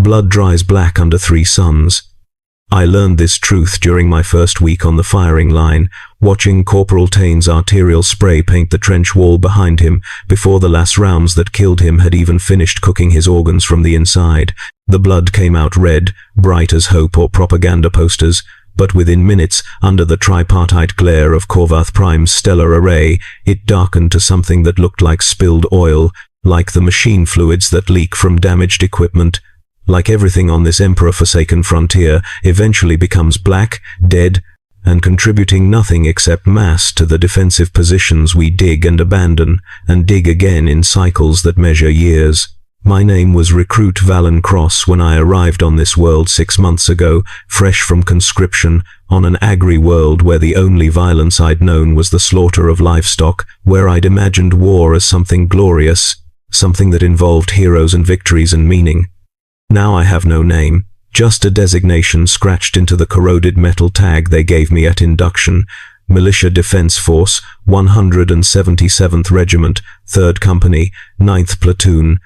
Blood dries black under 3 suns. I learned this truth during my first week on the firing line, watching Corporal Taine's arterial spray paint the trench wall behind him before the last rounds that killed him had even finished cooking his organs from the inside. The blood came out red, bright as hope or propaganda posters, but within minutes, under the tripartite glare of Korvath Prime's stellar array, it darkened to something that looked like spilled oil, like the machine fluids that leak from damaged equipment. Like everything on this Emperor-forsaken frontier, eventually becomes black, dead, and contributing nothing except mass to the defensive positions we dig and abandon, and dig again in cycles that measure years. My name was Recruit Valen Cross when I arrived on this world 6 months ago, fresh from conscription, on an agri-world where the only violence I'd known was the slaughter of livestock, where I'd imagined war as something glorious, something that involved heroes and victories and meaning. Now I have no name, just a designation scratched into the corroded metal tag they gave me at induction. Militia Defense Force, 177th Regiment, 3rd Company, 9th Platoon.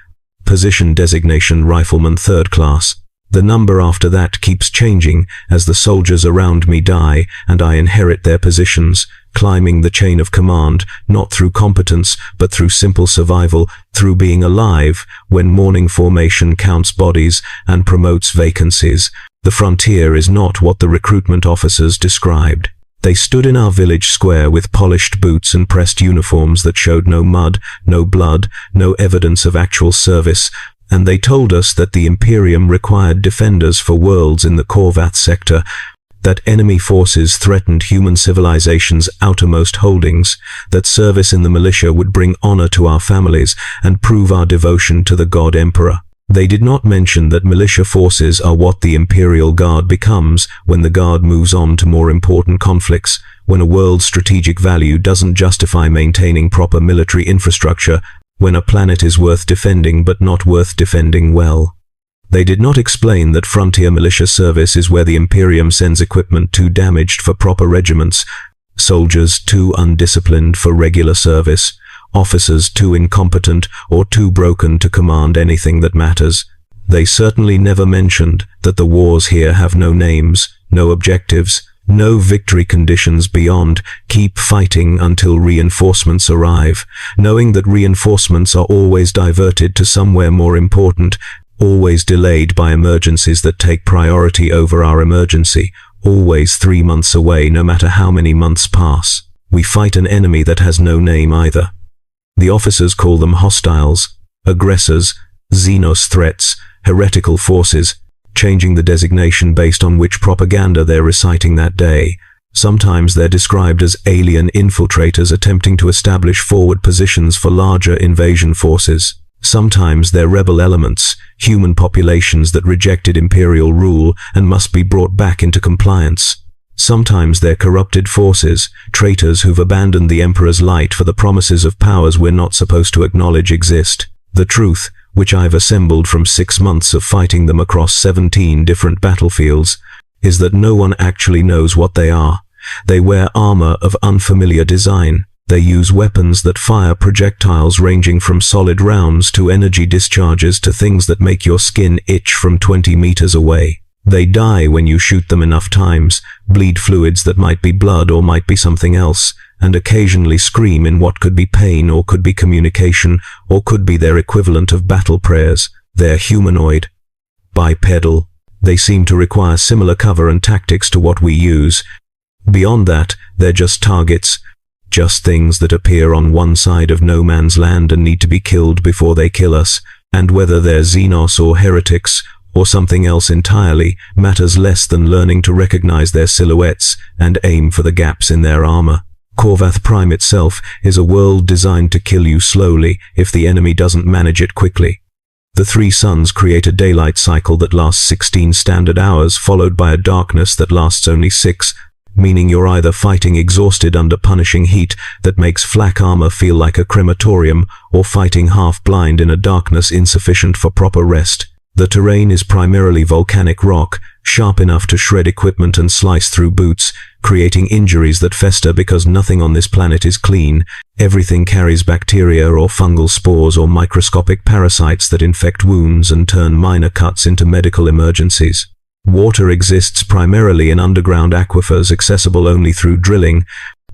Position designation Rifleman 3rd Class. The number after that keeps changing as the soldiers around me die and I inherit their positions, climbing the chain of command, not through competence, but through simple survival, through being alive, when morning formation counts bodies and promotes vacancies. The frontier is not what the recruitment officers described. They stood in our village square with polished boots and pressed uniforms that showed no mud, no blood, no evidence of actual service, and they told us that the Imperium required defenders for worlds in the Korvath sector, that enemy forces threatened human civilization's outermost holdings, that service in the militia would bring honor to our families and prove our devotion to the God Emperor. They did not mention that militia forces are what the Imperial Guard becomes when the Guard moves on to more important conflicts, when a world's strategic value doesn't justify maintaining proper military infrastructure, when a planet is worth defending but not worth defending well. They did not explain that Frontier Militia service is where the Imperium sends equipment too damaged for proper regiments, soldiers too undisciplined for regular service, officers too incompetent or too broken to command anything that matters. They certainly never mentioned that the wars here have no names, no objectives, no victory conditions beyond keep fighting until reinforcements arrive, knowing that reinforcements are always diverted to somewhere more important, always delayed by emergencies that take priority over our emergency, always 3 months away no matter how many months pass. We fight an enemy that has no name either. The officers call them hostiles, aggressors, Xenos threats, heretical forces, changing the designation based on which propaganda they're reciting that day. Sometimes they're described as alien infiltrators attempting to establish forward positions for larger invasion forces. Sometimes they're rebel elements, human populations that rejected Imperial rule and must be brought back into compliance. Sometimes they're corrupted forces, traitors who've abandoned the Emperor's light for the promises of powers we're not supposed to acknowledge exist. The truth, which I've assembled from 6 months of fighting them across 17 different battlefields, is that no one actually knows what they are. They wear armor of unfamiliar design. They use weapons that fire projectiles ranging from solid rounds to energy discharges to things that make your skin itch from 20 meters away. They die when you shoot them enough times, bleed fluids that might be blood or might be something else, and occasionally scream in what could be pain or could be communication or could be their equivalent of battle prayers. They're humanoid, bipedal. They seem to require similar cover and tactics to what we use. Beyond that, they're just targets, just things that appear on one side of no man's land and need to be killed before they kill us, and whether they're Xenos or heretics, or something else entirely, matters less than learning to recognize their silhouettes and aim for the gaps in their armor. Korvath Prime itself is a world designed to kill you slowly if the enemy doesn't manage it quickly. The 3 suns create a daylight cycle that lasts 16 standard hours, followed by a darkness that lasts only 6, meaning you're either fighting exhausted under punishing heat that makes flak armor feel like a crematorium, or fighting half-blind in a darkness insufficient for proper rest. The terrain is primarily volcanic rock, sharp enough to shred equipment and slice through boots, creating injuries that fester because nothing on this planet is clean. Everything carries bacteria or fungal spores or microscopic parasites that infect wounds and turn minor cuts into medical emergencies. Water exists primarily in underground aquifers accessible only through drilling,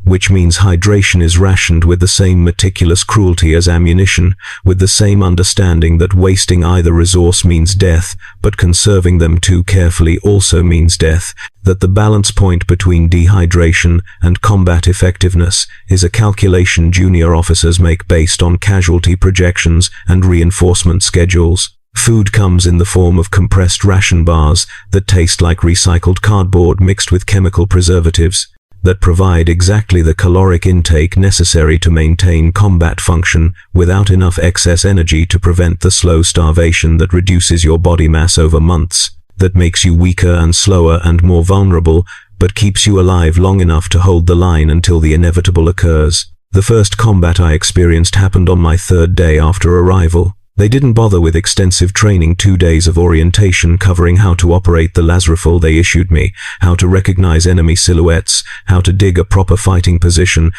which means hydration is rationed with the same meticulous cruelty as ammunition, with the same understanding that wasting either resource means death, but conserving them too carefully also means death, that the balance point between dehydration and combat effectiveness is a calculation junior officers make based on casualty projections and reinforcement schedules. Food comes in the form of compressed ration bars that taste like recycled cardboard mixed with chemical preservatives, that provide exactly the caloric intake necessary to maintain combat function without enough excess energy to prevent the slow starvation that reduces your body mass over months, that makes you weaker and slower and more vulnerable, but keeps you alive long enough to hold the line until the inevitable occurs. The first combat I experienced happened on my third day after arrival. They didn't bother with extensive training, 2 days of orientation covering how to operate the las rifle they issued me, how to recognize enemy silhouettes, how to dig a proper fighting position,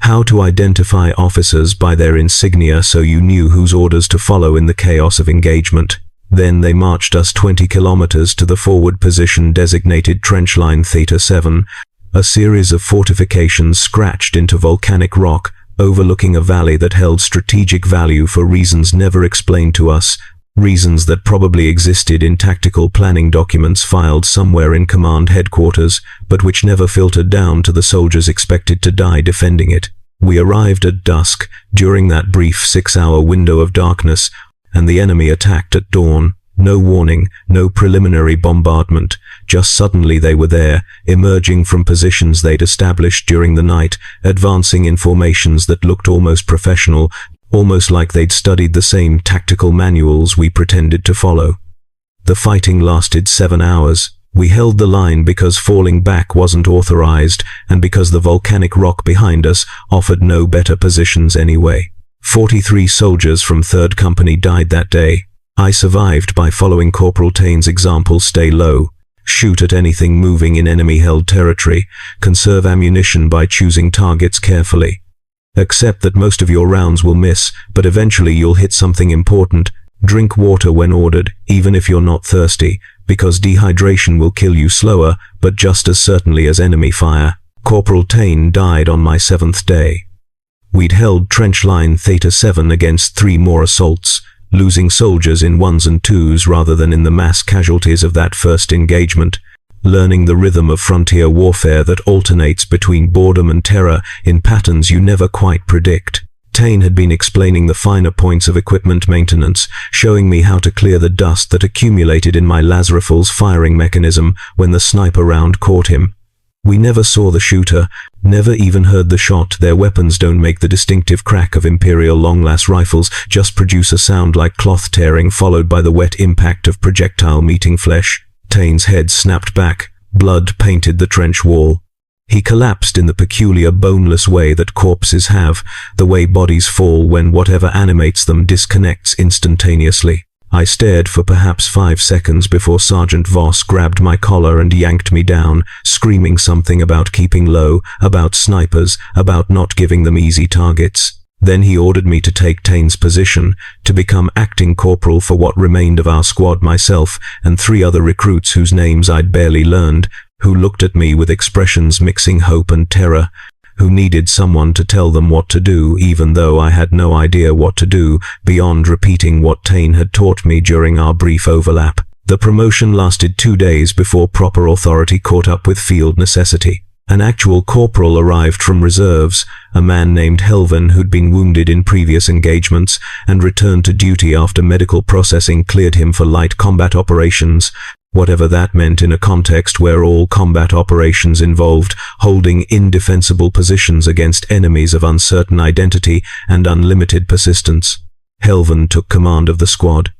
how to identify officers by their insignia so you knew whose orders to follow in the chaos of engagement. Then they marched us 20 kilometers to the forward position designated Trench Line Theta 7, a series of fortifications scratched into volcanic rock, overlooking a valley that held strategic value for reasons never explained to us, reasons that probably existed in tactical planning documents filed somewhere in command headquarters, but which never filtered down to the soldiers expected to die defending it. We arrived at dusk, during that brief 6-hour window of darkness, and the enemy attacked at dawn. No warning, no preliminary bombardment, just suddenly they were there, emerging from positions they'd established during the night, advancing in formations that looked almost professional, almost like they'd studied the same tactical manuals we pretended to follow. The fighting lasted 7 hours. We held the line because falling back wasn't authorized, and because the volcanic rock behind us offered no better positions anyway. 43 soldiers from 3rd Company died that day. I survived by following Corporal Taine's example: stay low, shoot at anything moving in enemy-held territory, conserve ammunition by choosing targets carefully. Accept that most of your rounds will miss, but eventually you'll hit something important. Drink water when ordered, even if you're not thirsty, because dehydration will kill you slower, but just as certainly as enemy fire. Corporal Taine died on my 7th day. We'd held Trench Line Theta 7 against 3 more assaults, losing soldiers in 1s and 2s rather than in the mass casualties of that first engagement, learning the rhythm of frontier warfare that alternates between boredom and terror in patterns you never quite predict. Taine had been explaining the finer points of equipment maintenance, showing me how to clear the dust that accumulated in my las rifle's firing mechanism when the sniper round caught him. We never saw the shooter, never even heard the shot. Their weapons don't make the distinctive crack of Imperial long-las rifles, just produce a sound like cloth tearing followed by the wet impact of projectile meeting flesh. Taine's head snapped back, blood painted the trench wall. He collapsed in the peculiar boneless way that corpses have, the way bodies fall when whatever animates them disconnects instantaneously. I stared for perhaps 5 seconds before Sergeant Voss grabbed my collar and yanked me down, screaming something about keeping low, about snipers, about not giving them easy targets. Then he ordered me to take Taine's position, to become acting corporal for what remained of our squad, myself and 3 other recruits whose names I'd barely learned, who looked at me with expressions mixing hope and terror, who needed someone to tell them what to do, even though I had no idea what to do, beyond repeating what Taine had taught me during our brief overlap. The promotion lasted 2 days before proper authority caught up with field necessity. An actual corporal arrived from reserves, a man named Helven who'd been wounded in previous engagements and returned to duty after medical processing cleared him for light combat operations, whatever that meant in a context where all combat operations involved holding indefensible positions against enemies of uncertain identity and unlimited persistence. Helven took command of the squad.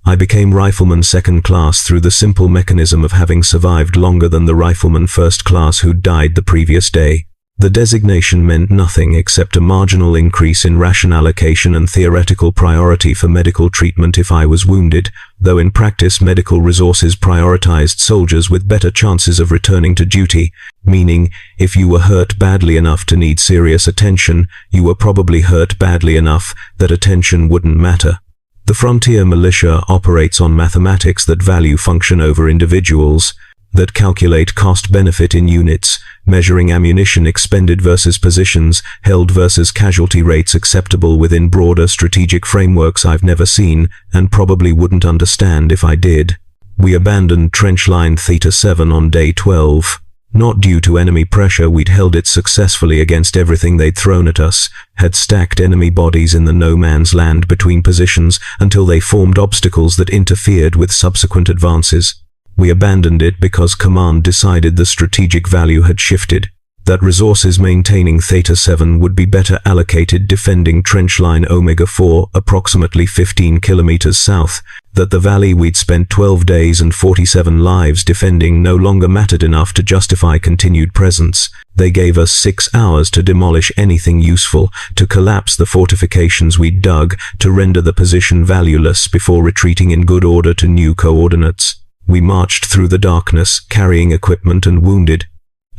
I became Rifleman 2nd Class through the simple mechanism of having survived longer than the Rifleman 1st Class who'd died the previous day. The designation meant nothing except a marginal increase in ration allocation and theoretical priority for medical treatment if I was wounded, though in practice medical resources prioritized soldiers with better chances of returning to duty, meaning if you were hurt badly enough to need serious attention, you were probably hurt badly enough that attention wouldn't matter. The Frontier Militia operates on mathematics that value function over individuals, that calculate cost-benefit in units, measuring ammunition expended versus positions held versus casualty rates acceptable within broader strategic frameworks I've never seen, and probably wouldn't understand if I did. We abandoned trench line Theta 7 on day 12. Not due to enemy pressure, we'd held it successfully against everything they'd thrown at us, had stacked enemy bodies in the no-man's land between positions until they formed obstacles that interfered with subsequent advances. We abandoned it because command decided the strategic value had shifted, that resources maintaining Theta 7 would be better allocated defending trench line Omega 4 approximately 15 kilometers south, that the valley we'd spent 12 days and 47 lives defending no longer mattered enough to justify continued presence. They gave us 6 hours to demolish anything useful, to collapse the fortifications we'd dug, to render the position valueless before retreating in good order to new coordinates. We marched through the darkness, carrying equipment and wounded,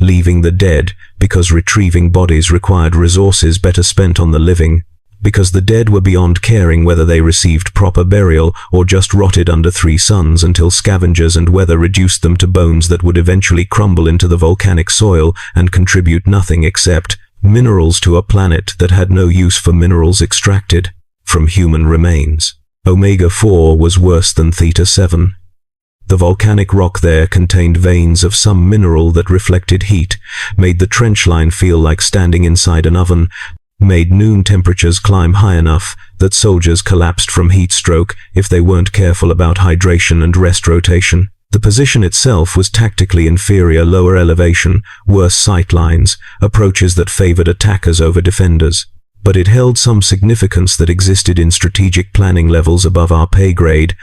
leaving the dead, because retrieving bodies required resources better spent on the living, because the dead were beyond caring whether they received proper burial or just rotted under 3 suns until scavengers and weather reduced them to bones that would eventually crumble into the volcanic soil and contribute nothing except minerals to a planet that had no use for minerals extracted from human remains. Omega 4 was worse than Theta 7. The volcanic rock there contained veins of some mineral that reflected heat, made the trench line feel like standing inside an oven, made noon temperatures climb high enough that soldiers collapsed from heat stroke if they weren't careful about hydration and rest rotation. The position itself was tactically inferior, lower elevation, worse sight lines, approaches that favored attackers over defenders. But it held some significance that existed in strategic planning levels above our pay grade,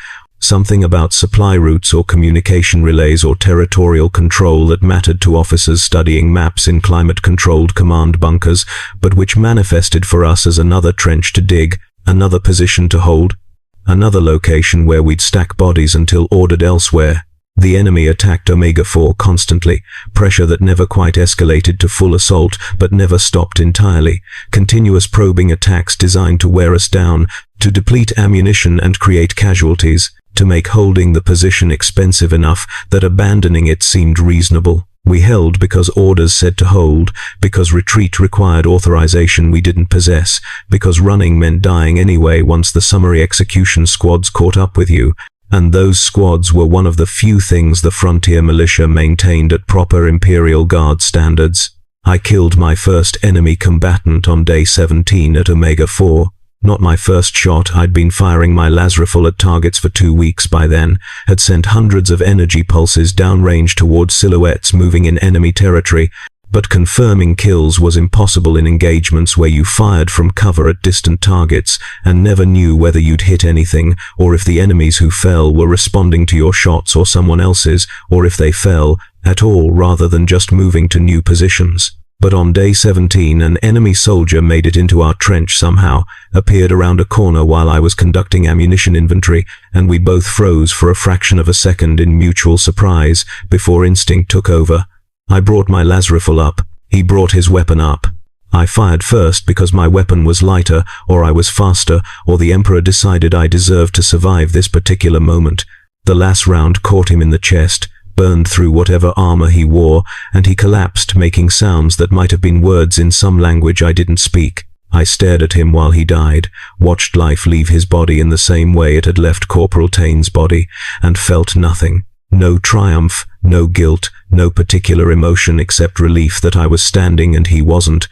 something about supply routes or communication relays or territorial control that mattered to officers studying maps in climate-controlled command bunkers, but which manifested for us as another trench to dig, another position to hold, another location where we'd stack bodies until ordered elsewhere. The enemy attacked Omega 4 constantly, pressure that never quite escalated to full assault but never stopped entirely, continuous probing attacks designed to wear us down, to deplete ammunition and create casualties, to make holding the position expensive enough that abandoning it seemed reasonable. We held because orders said to hold, because retreat required authorization we didn't possess, because running meant dying anyway once the summary execution squads caught up with you, and those squads were one of the few things the Frontier Militia maintained at proper Imperial Guard standards. I killed my first enemy combatant on day 17 at Omega 4. Not my first shot. I'd been firing my las rifle at targets for 2 weeks by then, had sent hundreds of energy pulses downrange towards silhouettes moving in enemy territory, but confirming kills was impossible in engagements where you fired from cover at distant targets and never knew whether you'd hit anything, or if the enemies who fell were responding to your shots or someone else's, or if they fell at all rather than just moving to new positions. But on day 17 an enemy soldier made it into our trench somehow, appeared around a corner while I was conducting ammunition inventory, and we both froze for a fraction of a second in mutual surprise before instinct took over. I brought my las rifle up, he brought his weapon up. I fired first because my weapon was lighter, or I was faster, or the Emperor decided I deserved to survive this particular moment. The last round caught him in the chest, burned through whatever armor he wore, and he collapsed, making sounds that might have been words in some language I didn't speak. I stared at him while he died, watched life leave his body in the same way it had left Corporal Taine's body, and felt nothing. No triumph, no guilt, no particular emotion except relief that I was standing and he wasn't.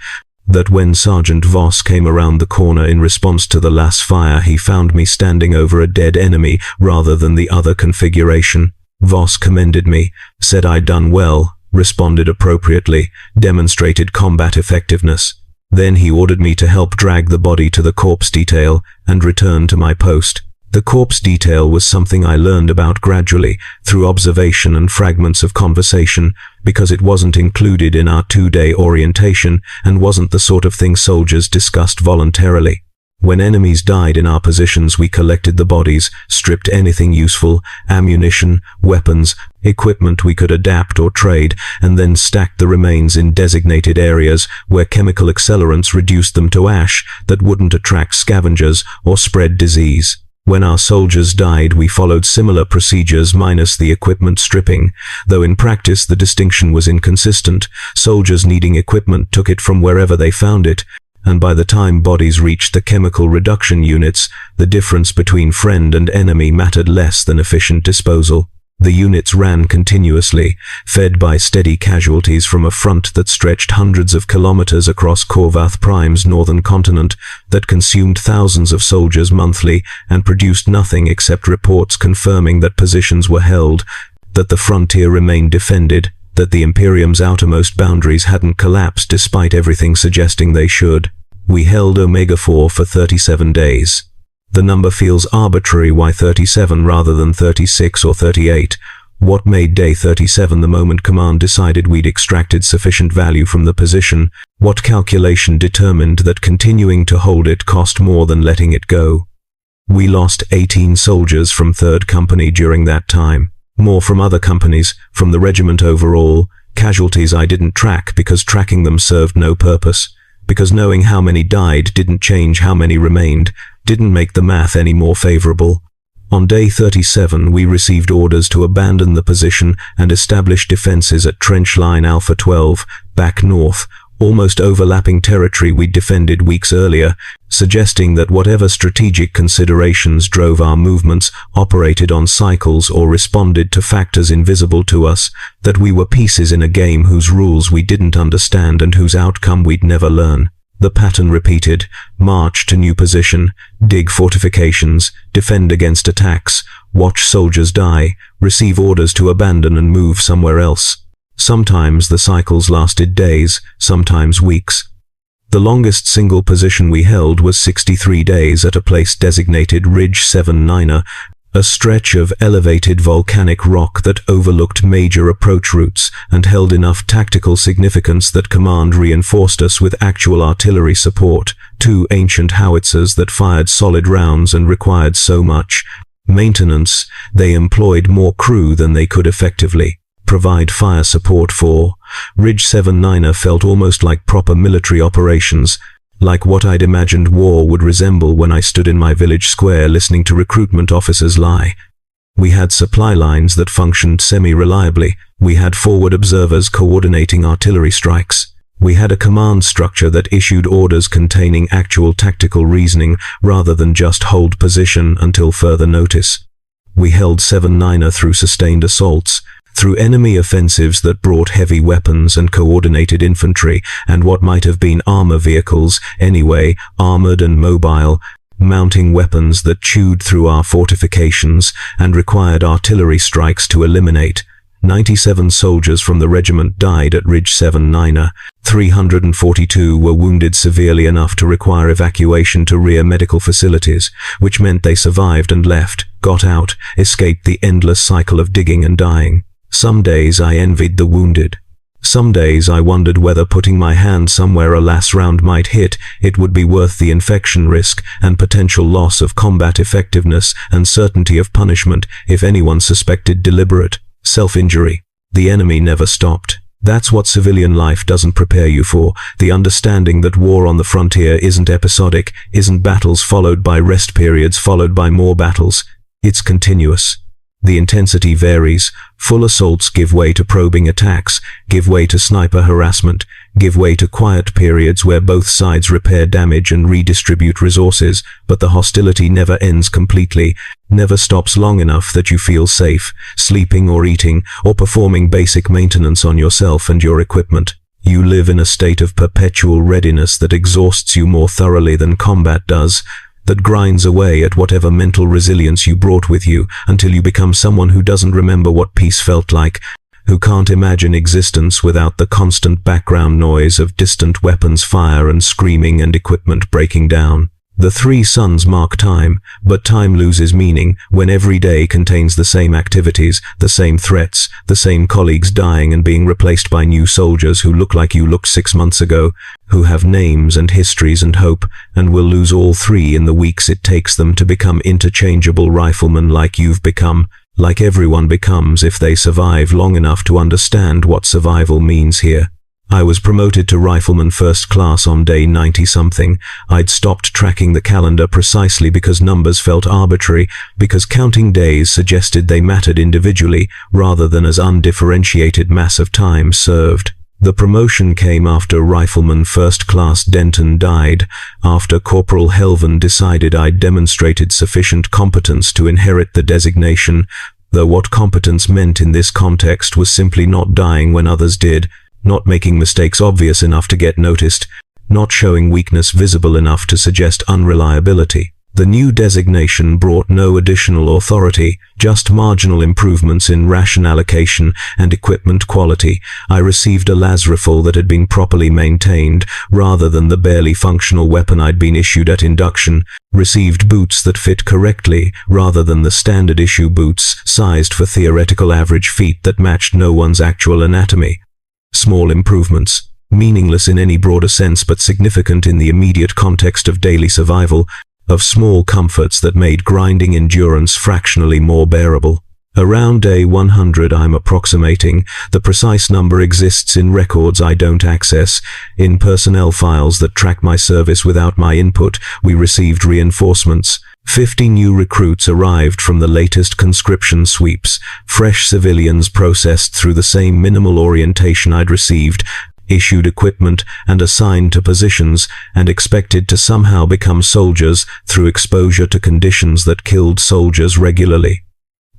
That when Sergeant Voss came around the corner in response to the last fire, he found me standing over a dead enemy rather than the other configuration. Voss commended me, said I'd done well, responded appropriately, demonstrated combat effectiveness. Then he ordered me to help drag the body to the corpse detail and return to my post. The corpse detail was something I learned about gradually, through observation and fragments of conversation, because it wasn't included in our 2-day orientation and wasn't the sort of thing soldiers discussed voluntarily. When enemies died in our positions, we collected the bodies, stripped anything useful, ammunition, weapons, equipment we could adapt or trade, and then stacked the remains in designated areas where chemical accelerants reduced them to ash that wouldn't attract scavengers or spread disease. When our soldiers died, we followed similar procedures minus the equipment stripping, though in practice the distinction was inconsistent. Soldiers needing equipment took it from wherever they found it, and by the time bodies reached the chemical reduction units, the difference between friend and enemy mattered less than efficient disposal. The units ran continuously, fed by steady casualties from a front that stretched hundreds of kilometers across Korvath Prime's northern continent, that consumed thousands of soldiers monthly and produced nothing except reports confirming that positions were held, that the frontier remained defended, that the Imperium's outermost boundaries hadn't collapsed despite everything suggesting they should. We held Omega-4 for 37 days. The number feels arbitrary. Why 37 rather than 36 or 38? What made day 37 the moment command decided we'd extracted sufficient value from the position? What calculation determined that continuing to hold it cost more than letting it go? We lost 18 soldiers from 3rd Company during that time. More from other companies, from the regiment overall. Casualties I didn't track because tracking them served no purpose. Because knowing how many died didn't change how many remained, didn't make the math any more favorable. On day 37 we received orders to abandon the position and establish defenses at Trench Line Alpha 12, back north, almost overlapping territory we'd defended weeks earlier, suggesting that whatever strategic considerations drove our movements operated on cycles or responded to factors invisible to us, that we were pieces in a game whose rules we didn't understand and whose outcome we'd never learn. The pattern repeated: march to new position, dig fortifications, defend against attacks, watch soldiers die, receive orders to abandon and move somewhere else. Sometimes the cycles lasted days, sometimes weeks. The longest single position we held was 63 days at a place designated Ridge 79er, a stretch of elevated volcanic rock that overlooked major approach routes and held enough tactical significance that command reinforced us with actual artillery support, 2 ancient howitzers that fired solid rounds and required so much maintenance they employed more crew than they could effectively provide fire support for. Ridge 79er felt almost like proper military operations, like what I'd imagined war would resemble when I stood in my village square listening to recruitment officers lie. We had supply lines that functioned semi-reliably. We had forward observers coordinating artillery strikes. We had a command structure that issued orders containing actual tactical reasoning rather than just hold position until further notice. We held 79er through sustained assaults, through enemy offensives that brought heavy weapons and coordinated infantry, and what might have been armor vehicles, anyway, armored and mobile, mounting weapons that chewed through our fortifications and required artillery strikes to eliminate. 97 soldiers from the regiment died at Ridge 79er. 342 were wounded severely enough to require evacuation to rear medical facilities, which meant they survived and left, got out, escaped the endless cycle of digging and dying. Some days I envied the wounded. Some days I wondered whether putting my hand somewhere a last round might hit, it would be worth the infection risk and potential loss of combat effectiveness and certainty of punishment if anyone suspected deliberate self-injury. The enemy never stopped. That's what civilian life doesn't prepare you for, the understanding that war on the frontier isn't episodic, isn't battles followed by rest periods followed by more battles. It's continuous. The intensity varies. Full assaults give way to probing attacks, give way to sniper harassment, give way to quiet periods where both sides repair damage and redistribute resources, but the hostility never ends completely, never stops long enough that you feel safe, sleeping or eating, or performing basic maintenance on yourself and your equipment. You live in a state of perpetual readiness that exhausts you more thoroughly than combat does, that grinds away at whatever mental resilience you brought with you until you become someone who doesn't remember what peace felt like, who can't imagine existence without the constant background noise of distant weapons fire and screaming and equipment breaking down. The 3 suns mark time, but time loses meaning when every day contains the same activities, the same threats, the same colleagues dying and being replaced by new soldiers who look like you looked 6 months ago, who have names and histories and hope, and will lose all 3 in the weeks it takes them to become interchangeable riflemen like you've become, like everyone becomes if they survive long enough to understand what survival means here. I was promoted to Rifleman First Class on day 90-something. I'd stopped tracking the calendar precisely because numbers felt arbitrary, because counting days suggested they mattered individually rather than as undifferentiated mass of time served. The promotion came after Rifleman First Class Denton died, after Corporal Helvan decided I'd demonstrated sufficient competence to inherit the designation, though what competence meant in this context was simply not dying when others did, not making mistakes obvious enough to get noticed, not showing weakness visible enough to suggest unreliability. The new designation brought no additional authority, just marginal improvements in ration allocation and equipment quality. I received a las rifle that had been properly maintained, rather than the barely functional weapon I'd been issued at induction, received boots that fit correctly, rather than the standard issue boots sized for theoretical average feet that matched no one's actual anatomy. Small improvements, meaningless in any broader sense but significant in the immediate context of daily survival, of small comforts that made grinding endurance fractionally more bearable. Around day 100 I'm approximating, the precise number exists in records I don't access, in personnel files that track my service without my input. We received reinforcements. 50 new recruits arrived from the latest conscription sweeps, fresh civilians processed through the same minimal orientation I'd received, issued equipment and assigned to positions, and expected to somehow become soldiers through exposure to conditions that killed soldiers regularly.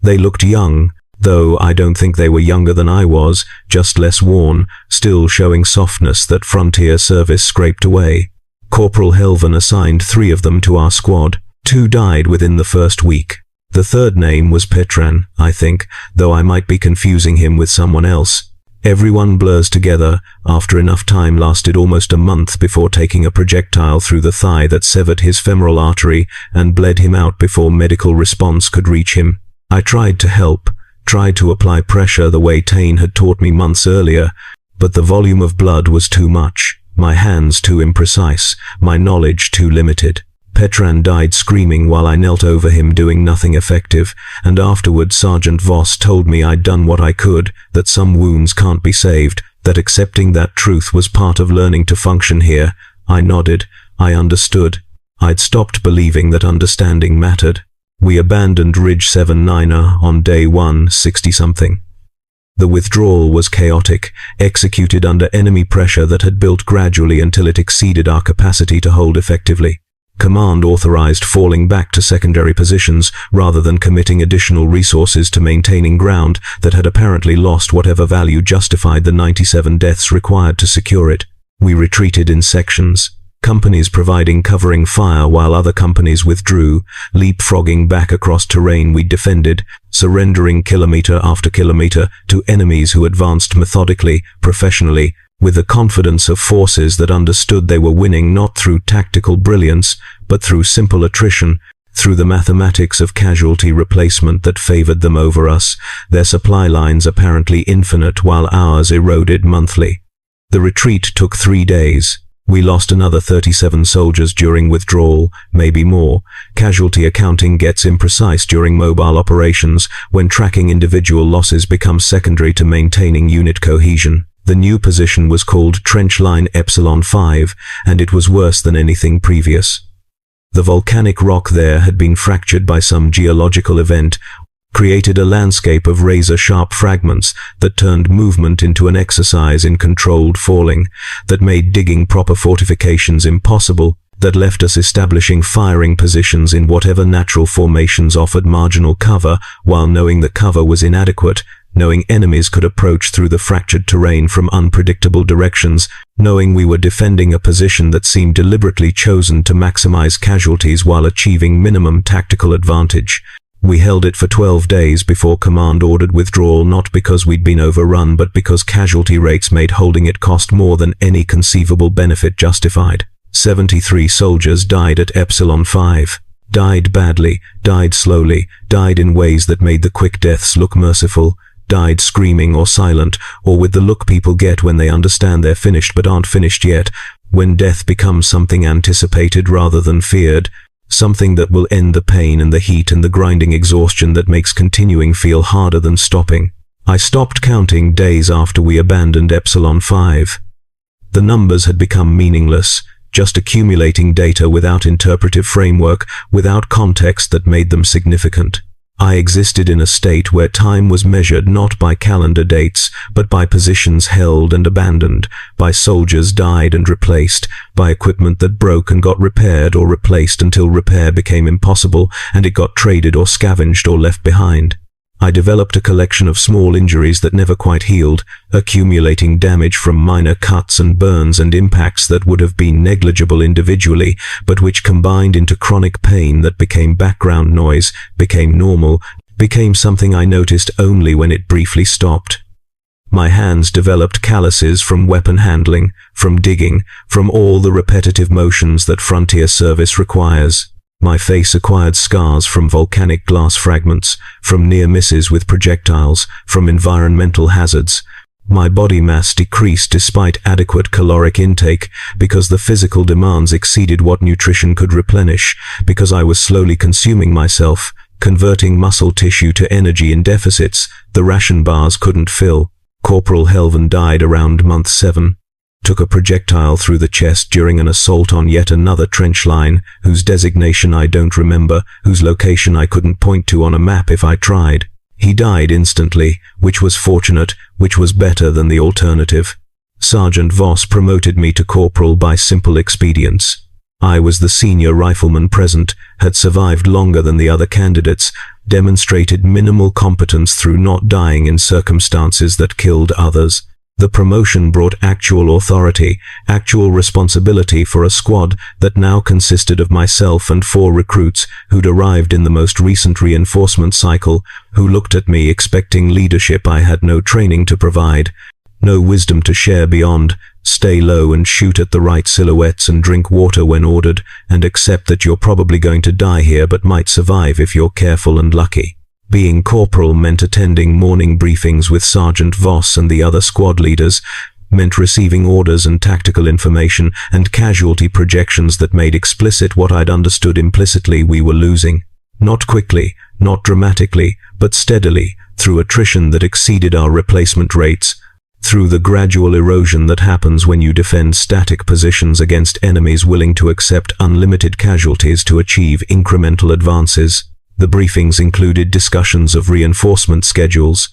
They looked young, though I don't think they were younger than I was, just less worn, still showing softness that frontier service scraped away. Corporal Helvan assigned 3 of them to our squad. 2 died within the first week. The third name was Petran, I think, though I might be confusing him with someone else. Everyone blurs together. After enough time lasted almost a month before taking a projectile through the thigh that severed his femoral artery and bled him out before medical response could reach him. I tried to help, tried to apply pressure the way Tane had taught me months earlier, but the volume of blood was too much, my hands too imprecise, my knowledge too limited. Petran died screaming while I knelt over him doing nothing effective, and afterward Sergeant Voss told me I'd done what I could, that some wounds can't be saved, that accepting that truth was part of learning to function here. I nodded. I understood. I'd stopped believing that understanding mattered. We abandoned Ridge 79er on day 160-something. The withdrawal was chaotic, executed under enemy pressure that had built gradually until it exceeded our capacity to hold effectively. Command authorized falling back to secondary positions rather than committing additional resources to maintaining ground that had apparently lost whatever value justified the 97 deaths required to secure it. We retreated in sections, companies providing covering fire while other companies withdrew, leapfrogging back across terrain we defended, surrendering kilometer after kilometer to enemies who advanced methodically, professionally, with the confidence of forces that understood they were winning not through tactical brilliance, but through simple attrition, through the mathematics of casualty replacement that favored them over us, their supply lines apparently infinite while ours eroded monthly. The retreat took 3 days. We lost another 37 soldiers during withdrawal, maybe more. Casualty accounting gets imprecise during mobile operations, when tracking individual losses becomes secondary to maintaining unit cohesion. The new position was called Trench Line Epsilon 5, and it was worse than anything previous. The volcanic rock there had been fractured by some geological event, created a landscape of razor-sharp fragments that turned movement into an exercise in controlled falling, that made digging proper fortifications impossible, that left us establishing firing positions in whatever natural formations offered marginal cover, while knowing the cover was inadequate, knowing enemies could approach through the fractured terrain from unpredictable directions, knowing we were defending a position that seemed deliberately chosen to maximize casualties while achieving minimum tactical advantage. We held it for 12 days before command ordered withdrawal, not because we'd been overrun, but because casualty rates made holding it cost more than any conceivable benefit justified. 73 soldiers died at Epsilon 5. Died badly, died slowly, died in ways that made the quick deaths look merciful, died screaming or silent, or with the look people get when they understand they're finished but aren't finished yet, when death becomes something anticipated rather than feared, something that will end the pain and the heat and the grinding exhaustion that makes continuing feel harder than stopping. I stopped counting days after we abandoned Epsilon 5. The numbers had become meaningless, just accumulating data without interpretive framework, without context that made them significant. I existed in a state where time was measured not by calendar dates, but by positions held and abandoned, by soldiers died and replaced, by equipment that broke and got repaired or replaced until repair became impossible and it got traded or scavenged or left behind. I developed a collection of small injuries that never quite healed, accumulating damage from minor cuts and burns and impacts that would have been negligible individually, but which combined into chronic pain that became background noise, became normal, became something I noticed only when it briefly stopped. My hands developed calluses from weapon handling, from digging, from all the repetitive motions that frontier service requires. My face acquired scars from volcanic glass fragments, from near misses with projectiles, from environmental hazards. My body mass decreased despite adequate caloric intake, because the physical demands exceeded what nutrition could replenish, because I was slowly consuming myself, converting muscle tissue to energy in deficits the ration bars couldn't fill. Corporal Helven died around month 7. Took a projectile through the chest during an assault on yet another trench line, whose designation I don't remember, whose location I couldn't point to on a map if I tried. He died instantly, which was fortunate, which was better than the alternative. Sergeant Voss promoted me to corporal by simple expedients. I was the senior rifleman present, had survived longer than the other candidates, demonstrated minimal competence through not dying in circumstances that killed others. The promotion brought actual authority, actual responsibility for a squad that now consisted of myself and 4 recruits who'd arrived in the most recent reinforcement cycle, who looked at me expecting leadership I had no training to provide, no wisdom to share beyond, stay low and shoot at the right silhouettes and drink water when ordered, and accept that you're probably going to die here but might survive if you're careful and lucky. Being corporal meant attending morning briefings with Sergeant Voss and the other squad leaders, meant receiving orders and tactical information and casualty projections that made explicit what I'd understood implicitly we were losing. Not quickly, not dramatically, but steadily, through attrition that exceeded our replacement rates, through the gradual erosion that happens when you defend static positions against enemies willing to accept unlimited casualties to achieve incremental advances. The briefings included discussions of reinforcement schedules,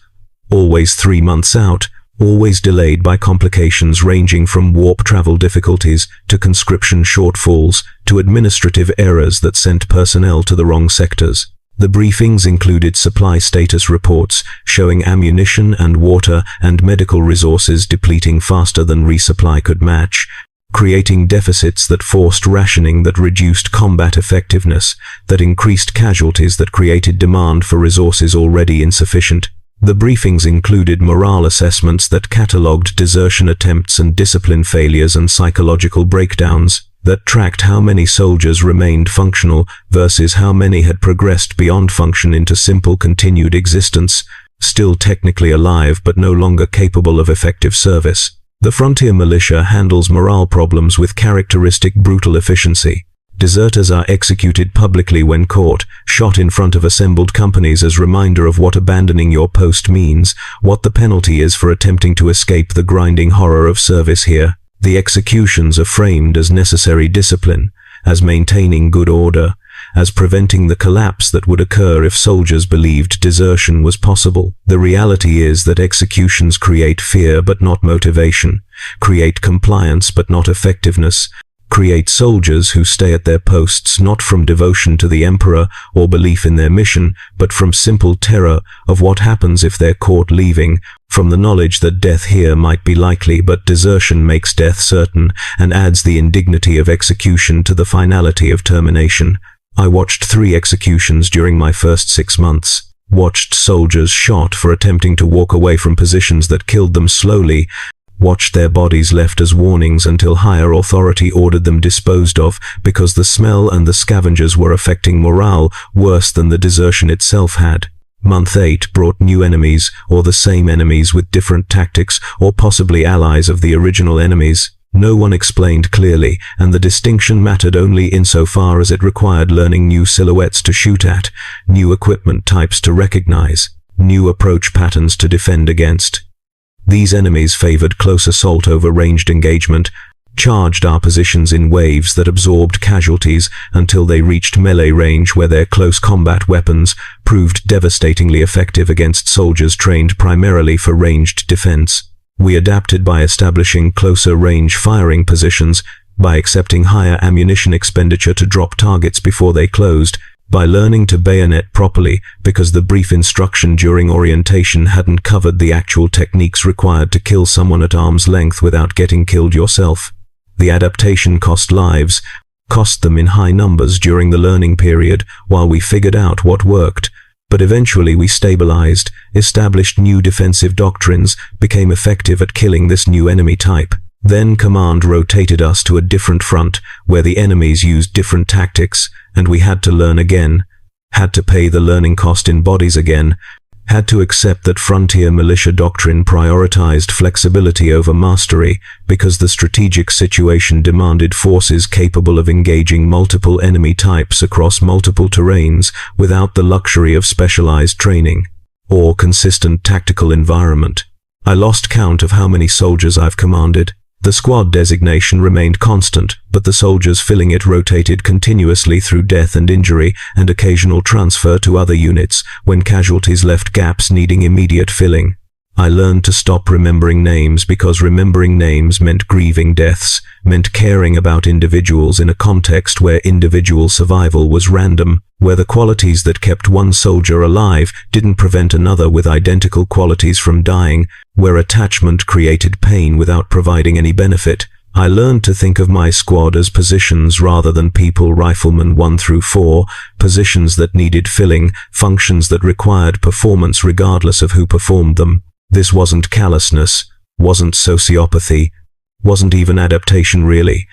always 3 months out, always delayed by complications ranging from warp travel difficulties to conscription shortfalls to administrative errors that sent personnel to the wrong sectors. The briefings included supply status reports showing ammunition and water and medical resources depleting faster than resupply could match, creating deficits that forced rationing that reduced combat effectiveness, that increased casualties that created demand for resources already insufficient. The briefings included morale assessments that catalogued desertion attempts and discipline failures and psychological breakdowns, that tracked how many soldiers remained functional versus how many had progressed beyond function into simple continued existence, still technically alive but no longer capable of effective service. The Frontier Militia handles morale problems with characteristic brutal efficiency. Deserters are executed publicly when caught, shot in front of assembled companies as reminder of what abandoning your post means, what the penalty is for attempting to escape the grinding horror of service here. The executions are framed as necessary discipline, as maintaining good order, as preventing the collapse that would occur if soldiers believed desertion was possible. The reality is that executions create fear but not motivation, create compliance but not effectiveness, create soldiers who stay at their posts not from devotion to the Emperor or belief in their mission, but from simple terror of what happens if they're caught leaving, from the knowledge that death here might be likely but desertion makes death certain and adds the indignity of execution to the finality of termination. I watched 3 executions during my first 6 months, watched soldiers shot for attempting to walk away from positions that killed them slowly, watched their bodies left as warnings until higher authority ordered them disposed of because the smell and the scavengers were affecting morale worse than the desertion itself had. Month 8 brought new enemies, or the same enemies with different tactics, or possibly allies of the original enemies. No one explained clearly, and the distinction mattered only insofar as it required learning new silhouettes to shoot at, new equipment types to recognize, new approach patterns to defend against. These enemies favored close assault over ranged engagement, charged our positions in waves that absorbed casualties until they reached melee range, where their close combat weapons proved devastatingly effective against soldiers trained primarily for ranged defense. We adapted by establishing closer range firing positions, by accepting higher ammunition expenditure to drop targets before they closed, by learning to bayonet properly because the brief instruction during orientation hadn't covered the actual techniques required to kill someone at arm's length without getting killed yourself. The adaptation cost lives, cost them in high numbers during the learning period while we figured out what worked. But eventually we stabilized, established new defensive doctrines, became effective at killing this new enemy type. Then command rotated us to a different front, where the enemies used different tactics, and we had to learn again, had to pay the learning cost in bodies again, had to accept that Frontier Militia doctrine prioritized flexibility over mastery because the strategic situation demanded forces capable of engaging multiple enemy types across multiple terrains without the luxury of specialized training or consistent tactical environment. I lost count of how many soldiers I've commanded. The squad designation remained constant, but the soldiers filling it rotated continuously through death and injury and occasional transfer to other units when casualties left gaps needing immediate filling. I learned to stop remembering names because remembering names meant grieving deaths, meant caring about individuals in a context where individual survival was random, where the qualities that kept one soldier alive didn't prevent another with identical qualities from dying, where attachment created pain without providing any benefit. I learned to think of my squad as positions rather than people. Riflemen 1 through 4, positions that needed filling, functions that required performance regardless of who performed them. This wasn't callousness, wasn't sociopathy, wasn't even adaptation really.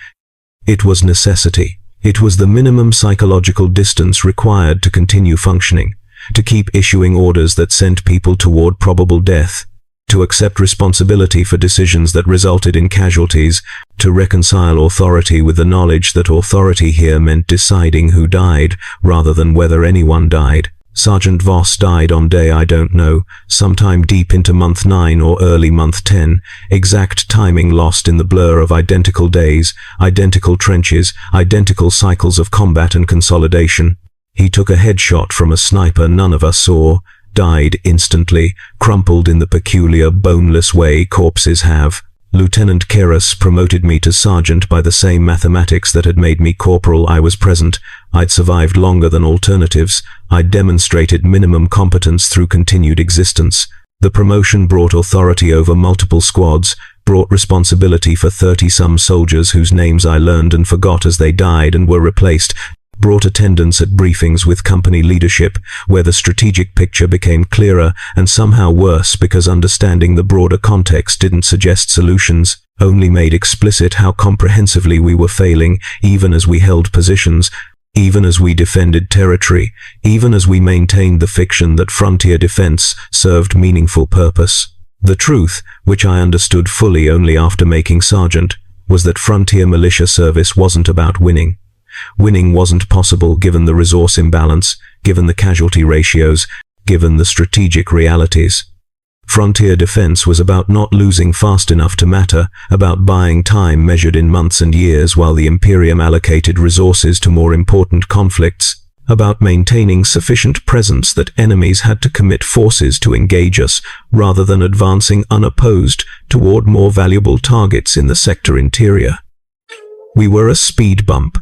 It was necessity. It was the minimum psychological distance required to continue functioning, to keep issuing orders that sent people toward probable death, to accept responsibility for decisions that resulted in casualties, to reconcile authority with the knowledge that authority here meant deciding who died rather than whether anyone died. Sergeant Voss died on day I don't know, sometime deep into month 9 or early month 10, exact timing lost in the blur of identical days, identical trenches, identical cycles of combat and consolidation. He took a headshot from a sniper none of us saw, died instantly, crumpled in the peculiar boneless way corpses have. Lieutenant Keras promoted me to sergeant by the same mathematics that had made me corporal. I was present. I'd survived longer than alternatives. I'd demonstrated minimum competence through continued existence. The promotion brought authority over multiple squads, brought responsibility for 30-some soldiers whose names I learned and forgot as they died and were replaced, brought attendance at briefings with company leadership, where the strategic picture became clearer and somehow worse because understanding the broader context didn't suggest solutions, only made explicit how comprehensively we were failing, even as we held positions, even as we defended territory, even as we maintained the fiction that frontier defense served meaningful purpose. The truth, which I understood fully only after making sergeant, was that Frontier Militia service wasn't about winning. Winning wasn't possible given the resource imbalance, given the casualty ratios, given the strategic realities. Frontier defense was about not losing fast enough to matter, about buying time measured in months and years while the Imperium allocated resources to more important conflicts, about maintaining sufficient presence that enemies had to commit forces to engage us rather than advancing unopposed toward more valuable targets in the sector interior. We were a speed bump,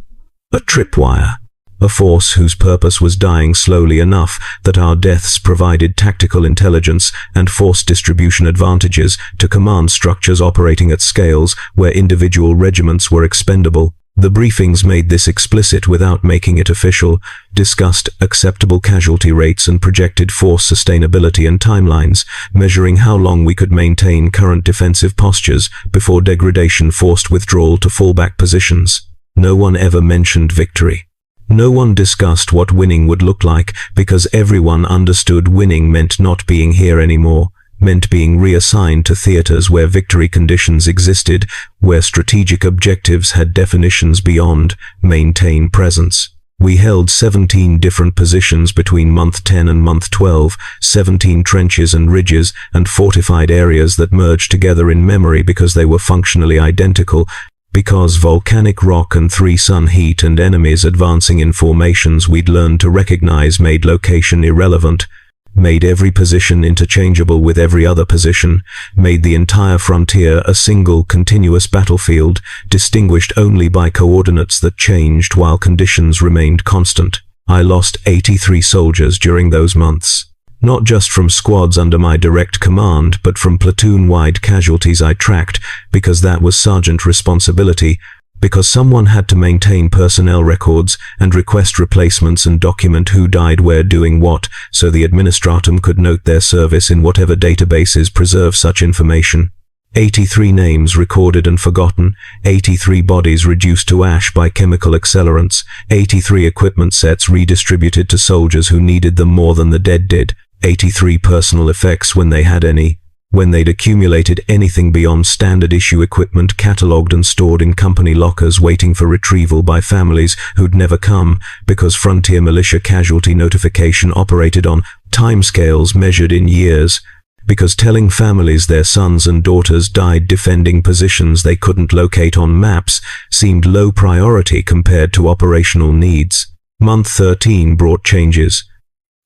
a tripwire, a force whose purpose was dying slowly enough that our deaths provided tactical intelligence and force distribution advantages to command structures operating at scales where individual regiments were expendable. The briefings made this explicit without making it official, discussed acceptable casualty rates and projected force sustainability and timelines, measuring how long we could maintain current defensive postures before degradation forced withdrawal to fallback positions. No one ever mentioned victory. No one discussed what winning would look like, because everyone understood winning meant not being here anymore, meant being reassigned to theaters where victory conditions existed, where strategic objectives had definitions beyond maintain presence. We held 17 different positions between month 10 and month 12, 17 trenches and ridges and fortified areas that merged together in memory because they were functionally identical, because volcanic rock and 3 sun heat and enemies advancing in formations we'd learned to recognize made location irrelevant, made every position interchangeable with every other position, made the entire frontier a single continuous battlefield, distinguished only by coordinates that changed while conditions remained constant. I lost 83 soldiers during those months. Not just from squads under my direct command, but from platoon-wide casualties I tracked, because that was sergeant responsibility, because someone had to maintain personnel records and request replacements and document who died where doing what, so the administratum could note their service in whatever databases preserve such information. 83 names recorded and forgotten, 83 bodies reduced to ash by chemical accelerants, 83 equipment sets redistributed to soldiers who needed them more than the dead did, 83 personal effects when they had any, when they'd accumulated anything beyond standard issue equipment catalogued and stored in company lockers waiting for retrieval by families who'd never come, because Frontier Militia casualty notification operated on timescales measured in years, because telling families their sons and daughters died defending positions they couldn't locate on maps seemed low priority compared to operational needs. Month 13 brought changes.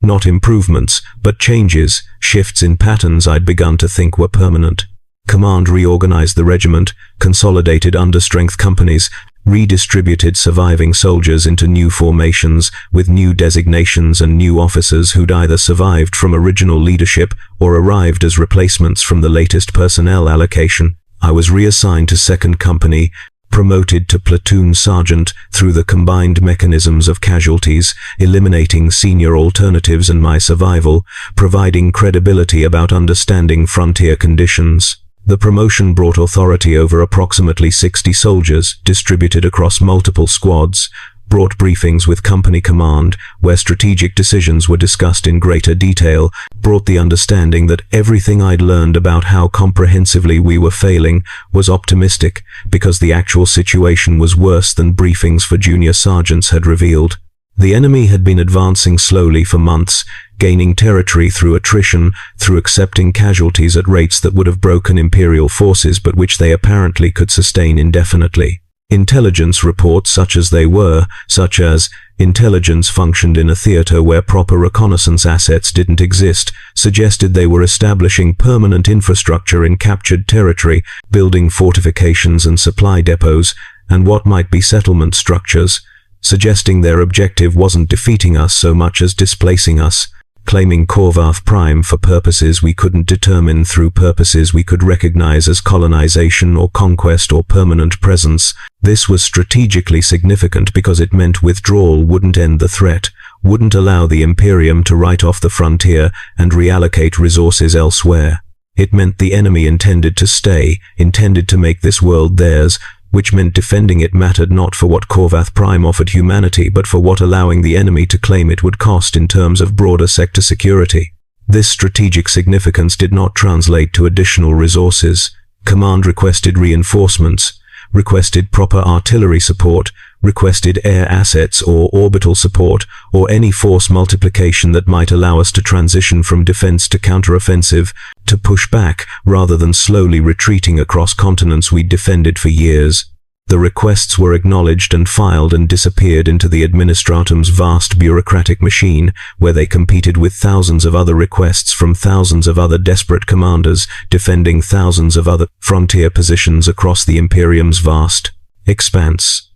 Not improvements, but changes, shifts in patterns I'd begun to think were permanent. Command reorganized the regiment, consolidated understrength companies, redistributed surviving soldiers into new formations with new designations and new officers who'd either survived from original leadership or arrived as replacements from the latest personnel allocation. I was reassigned to 2nd Company, promoted to platoon sergeant through the combined mechanisms of casualties, eliminating senior alternatives and my survival, providing credibility about understanding frontier conditions. The promotion brought authority over approximately 60 soldiers distributed across multiple squads, brought briefings with company command where strategic decisions were discussed in greater detail, brought the understanding that everything I'd learned about how comprehensively we were failing was optimistic, because the actual situation was worse than briefings for junior sergeants had revealed. The enemy had been advancing slowly for months, gaining territory through attrition, through accepting casualties at rates that would have broken Imperial forces but which they apparently could sustain indefinitely. Intelligence reports such as they were, such as intelligence functioned in a theater where proper reconnaissance assets didn't exist, suggested they were establishing permanent infrastructure in captured territory, building fortifications and supply depots, and what might be settlement structures, suggesting their objective wasn't defeating us so much as displacing us, claiming Corvath Prime for purposes we couldn't determine through purposes we could recognize as colonization or conquest or permanent presence. This was strategically significant because it meant withdrawal wouldn't end the threat, wouldn't allow the Imperium to write off the frontier and reallocate resources elsewhere. It meant the enemy intended to stay, intended to make this world theirs, which meant defending it mattered not for what Corvath Prime offered humanity, but for what allowing the enemy to claim it would cost in terms of broader sector security. This strategic significance did not translate to additional resources. Command requested reinforcements, requested proper artillery support, requested air assets or orbital support, or any force multiplication that might allow us to transition from defense to counteroffensive, to push back rather than slowly retreating across continents we'd defended for years. The requests were acknowledged and filed and disappeared into the administratum's vast bureaucratic machine, where they competed with thousands of other requests from thousands of other desperate commanders defending thousands of other frontier positions across the Imperium's vast expanse.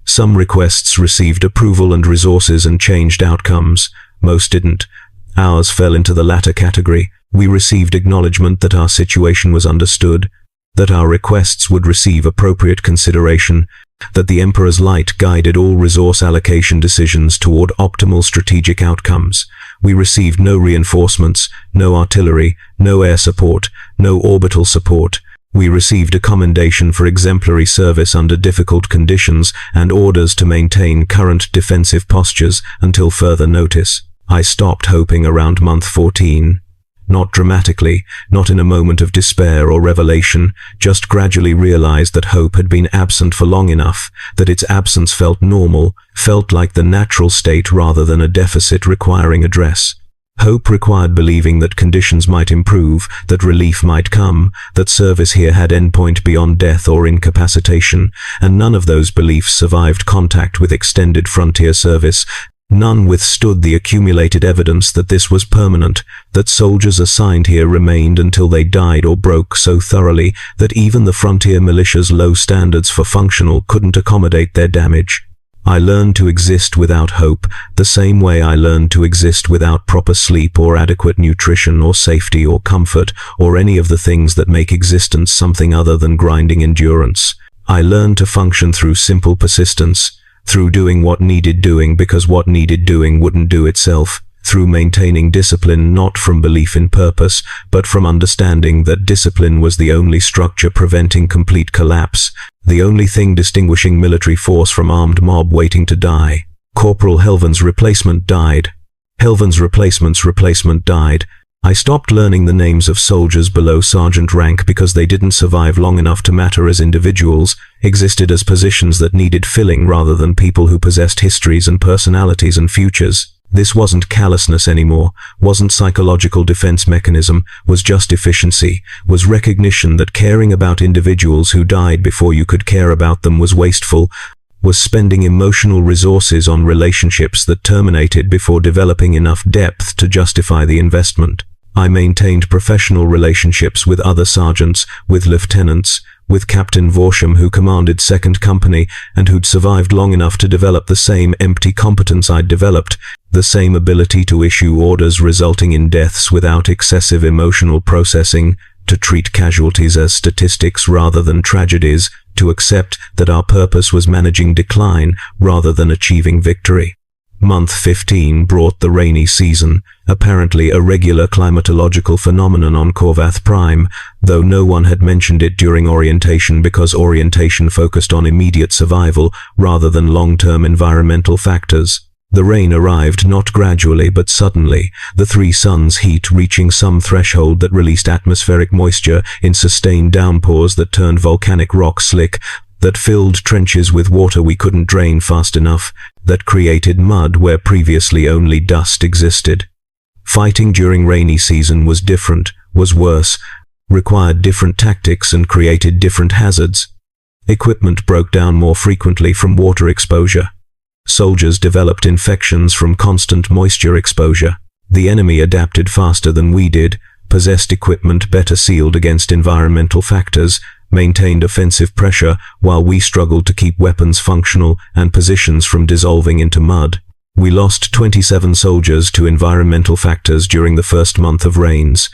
Some requests received approval and resources and changed outcomes. Most didn't. Ours fell into the latter category. We received acknowledgement that our situation was understood, that our requests would receive appropriate consideration, that the Emperor's light guided all resource allocation decisions toward optimal strategic outcomes. We received no reinforcements, no artillery, no air support, no orbital support. We received a commendation for exemplary service under difficult conditions and orders to maintain current defensive postures until further notice. I stopped hoping around month 14. Not dramatically, not in a moment of despair or revelation, just gradually realized that hope had been absent for long enough, that its absence felt normal, felt like the natural state rather than a deficit requiring address. Hope required believing that conditions might improve, that relief might come, that service here had endpoint beyond death or incapacitation, and none of those beliefs survived contact with extended frontier service. None withstood the accumulated evidence that this was permanent, that soldiers assigned here remained until they died or broke so thoroughly that even the Frontier Militia's low standards for functional couldn't accommodate their damage. I learned to exist without hope, the same way I learned to exist without proper sleep or adequate nutrition or safety or comfort or any of the things that make existence something other than grinding endurance. I learned to function through simple persistence, through doing what needed doing because what needed doing wouldn't do itself, through maintaining discipline not from belief in purpose, but from understanding that discipline was the only structure preventing complete collapse, the only thing distinguishing military force from armed mob waiting to die. Corporal Helvan's replacement died. Helvan's replacement's replacement died. I stopped learning the names of soldiers below sergeant rank because they didn't survive long enough to matter as individuals, existed as positions that needed filling rather than people who possessed histories and personalities and futures. This wasn't callousness anymore, wasn't psychological defense mechanism, was just efficiency, was recognition that caring about individuals who died before you could care about them was wasteful, was spending emotional resources on relationships that terminated before developing enough depth to justify the investment. I maintained professional relationships with other sergeants, with lieutenants, with Captain Vorsham who commanded 2nd Company and who'd survived long enough to develop the same empty competence I'd developed, the same ability to issue orders resulting in deaths without excessive emotional processing, to treat casualties as statistics rather than tragedies, to accept that our purpose was managing decline rather than achieving victory. Month 15 brought the rainy season, apparently a regular climatological phenomenon on Corvath Prime, though no one had mentioned it during orientation because orientation focused on immediate survival rather than long-term environmental factors. The rain arrived not gradually but suddenly, the 3 suns' heat reaching some threshold that released atmospheric moisture in sustained downpours that turned volcanic rock slick, that filled trenches with water we couldn't drain fast enough, that created mud where previously only dust existed. Fighting during rainy season was different, was worse, required different tactics and created different hazards. Equipment broke down more frequently from water exposure. Soldiers developed infections from constant moisture exposure. The enemy adapted faster than we did, possessed equipment better sealed against environmental factors, maintained offensive pressure while we struggled to keep weapons functional and positions from dissolving into mud. We lost 27 soldiers to environmental factors during the first month of rains.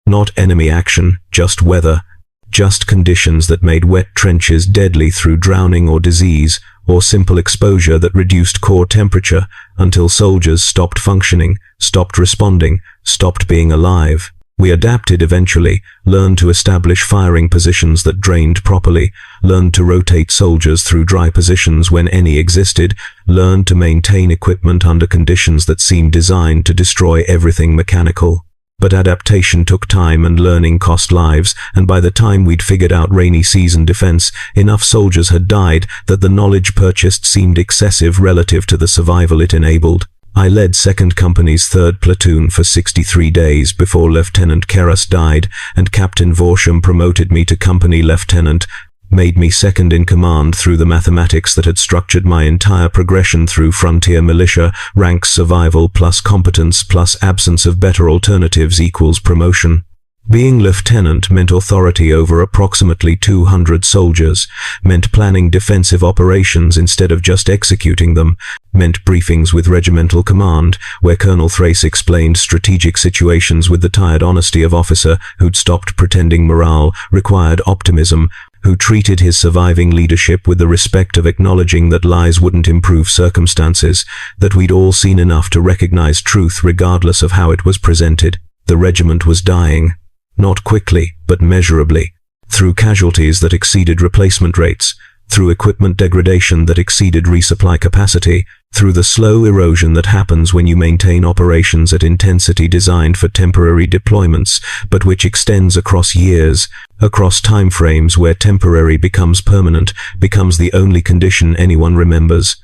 Not enemy action, just weather, just conditions that made wet trenches deadly through drowning or disease, or simple exposure that reduced core temperature until soldiers stopped functioning, stopped responding, stopped being alive. We adapted eventually, learned to establish firing positions that drained properly, learned to rotate soldiers through dry positions when any existed, learned to maintain equipment under conditions that seemed designed to destroy everything mechanical. But adaptation took time and learning cost lives, and by the time we'd figured out rainy season defense, enough soldiers had died that the knowledge purchased seemed excessive relative to the survival it enabled. I led 2nd Company's 3rd Platoon for 63 days before Lieutenant Keras died, and Captain Vorsham promoted me to Company Lieutenant, made me 2nd in command through the mathematics that had structured my entire progression through Frontier Militia, ranks survival plus competence plus absence of better alternatives equals promotion. Being lieutenant meant authority over approximately 200 soldiers, meant planning defensive operations instead of just executing them, meant briefings with regimental command, where Colonel Thrace explained strategic situations with the tired honesty of officer who'd stopped pretending morale, required optimism, who treated his surviving leadership with the respect of acknowledging that lies wouldn't improve circumstances, that we'd all seen enough to recognize truth regardless of how it was presented. The regiment was dying. Not quickly, but measurably. Through casualties that exceeded replacement rates, through equipment degradation that exceeded resupply capacity, through the slow erosion that happens when you maintain operations at intensity designed for temporary deployments, but which extends across years, across timeframes where temporary becomes permanent, becomes the only condition anyone remembers.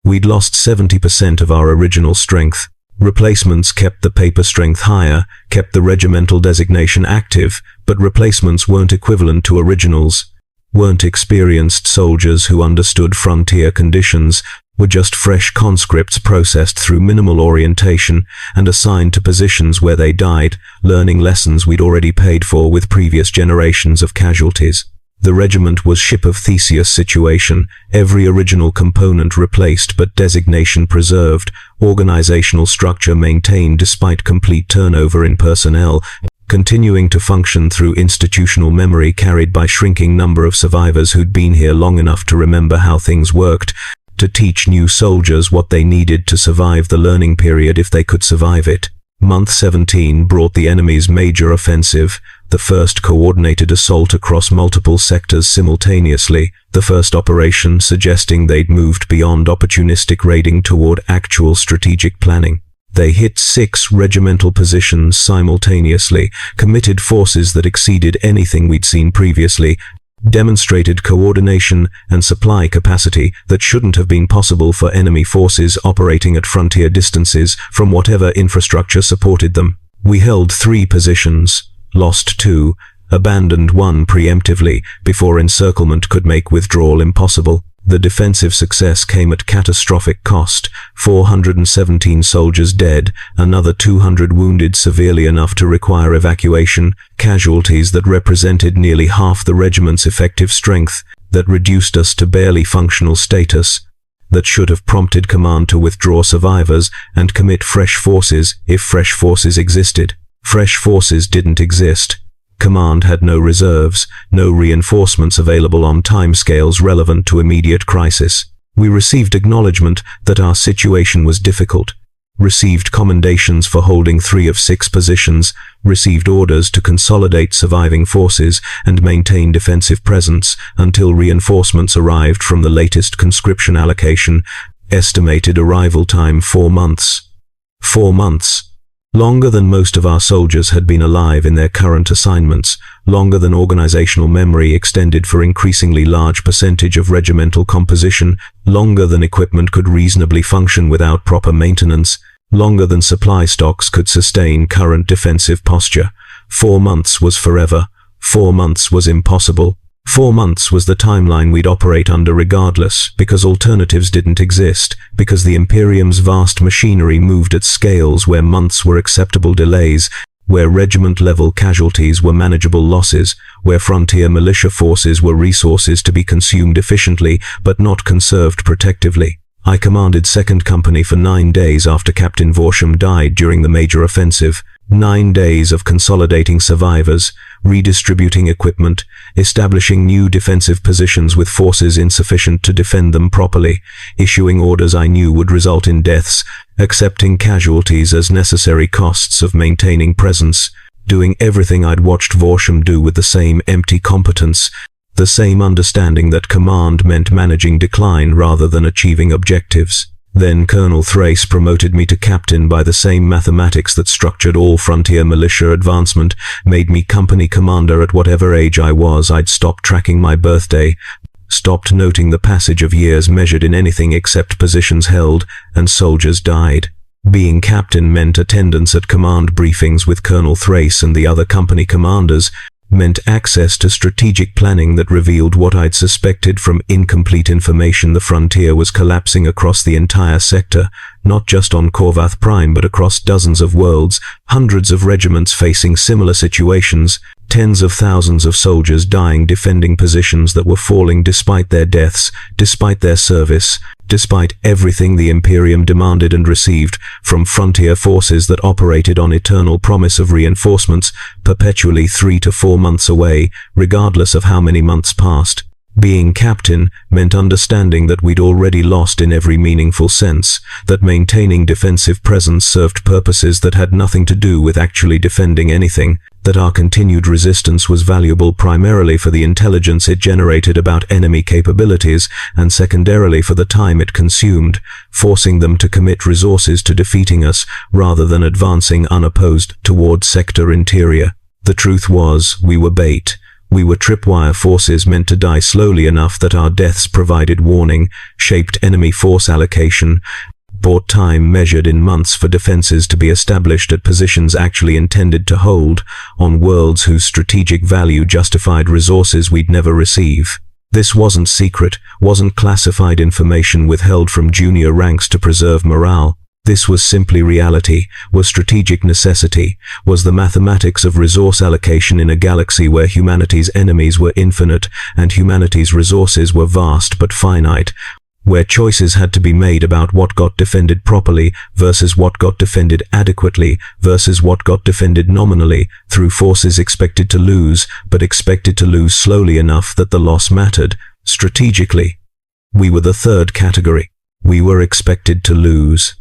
We'd lost 70% of our original strength. Replacements kept the paper strength higher, kept the regimental designation active, but replacements weren't equivalent to originals. Weren't experienced soldiers who understood frontier conditions, were just fresh conscripts processed through minimal orientation and assigned to positions where they died, learning lessons we'd already paid for with previous generations of casualties. The regiment was ship of Theseus situation, every original component replaced but designation preserved, organizational structure maintained despite complete turnover in personnel, continuing to function through institutional memory carried by shrinking number of survivors who'd been here long enough to remember how things worked, to teach new soldiers what they needed to survive the learning period if they could survive it. Month 17 brought the enemy's major offensive, the first coordinated assault across multiple sectors simultaneously, the first operation suggesting they'd moved beyond opportunistic raiding toward actual strategic planning. They hit 6 regimental positions simultaneously, committed forces that exceeded anything we'd seen previously, demonstrated coordination and supply capacity that shouldn't have been possible for enemy forces operating at frontier distances from whatever infrastructure supported them. We held 3 positions, lost 2, abandoned 1 preemptively before encirclement could make withdrawal impossible. The defensive success came at catastrophic cost, 417 soldiers dead, another 200 wounded severely enough to require evacuation, casualties that represented nearly half the regiment's effective strength, that reduced us to barely functional status, that should have prompted command to withdraw survivors and commit fresh forces if fresh forces existed. Fresh forces didn't exist. Command had no reserves, no reinforcements available on timescales relevant to immediate crisis. We received acknowledgement that our situation was difficult, received commendations for holding 3 of 6 positions, received orders to consolidate surviving forces and maintain defensive presence until reinforcements arrived from the latest conscription allocation, estimated arrival time 4 months. 4 months. Longer than most of our soldiers had been alive in their current assignments, longer than organizational memory extended for increasingly large percentage of regimental composition, longer than equipment could reasonably function without proper maintenance, longer than supply stocks could sustain current defensive posture. 4 months was forever. 4 months was impossible. 4 months was the timeline we'd operate under regardless, because alternatives didn't exist, because the Imperium's vast machinery moved at scales where months were acceptable delays, where regiment-level casualties were manageable losses, where Frontier Militia forces were resources to be consumed efficiently but not conserved protectively. I commanded 2nd Company for 9 days after Captain Vorsham died during the major offensive. 9 days of consolidating survivors, redistributing equipment, establishing new defensive positions with forces insufficient to defend them properly, issuing orders I knew would result in deaths, accepting casualties as necessary costs of maintaining presence, doing everything I'd watched Vorsham do with the same empty competence, the same understanding that command meant managing decline rather than achieving objectives. Then Colonel Thrace promoted me to captain by the same mathematics that structured all Frontier Militia advancement, made me company commander at whatever age I was. I'd stopped tracking my birthday, stopped noting the passage of years measured in anything except positions held, and soldiers died. Being captain meant attendance at command briefings with Colonel Thrace and the other company commanders, meant access to strategic planning that revealed what I'd suspected from incomplete information. The frontier was collapsing across the entire sector, not just on Korvath Prime but across dozens of worlds, hundreds of regiments facing similar situations, tens of thousands of soldiers dying defending positions that were falling despite their deaths, despite their service, despite everything the Imperium demanded and received from frontier forces that operated on eternal promise of reinforcements, perpetually 3 to 4 months away, regardless of how many months passed. Being captain meant understanding that we'd already lost in every meaningful sense, that maintaining defensive presence served purposes that had nothing to do with actually defending anything, that our continued resistance was valuable primarily for the intelligence it generated about enemy capabilities, and secondarily for the time it consumed, forcing them to commit resources to defeating us rather than advancing unopposed toward sector interior. The truth was, we were bait. We were tripwire forces meant to die slowly enough that our deaths provided warning, shaped enemy force allocation, bought time measured in months for defenses to be established at positions actually intended to hold, on worlds whose strategic value justified resources we'd never receive. This wasn't secret, wasn't classified information withheld from junior ranks to preserve morale. This was simply reality, was strategic necessity, was the mathematics of resource allocation in a galaxy where humanity's enemies were infinite and humanity's resources were vast but finite, where choices had to be made about what got defended properly versus what got defended adequately versus what got defended nominally through forces expected to lose, but expected to lose slowly enough that the loss mattered, strategically. We were the third category. We were expected to lose.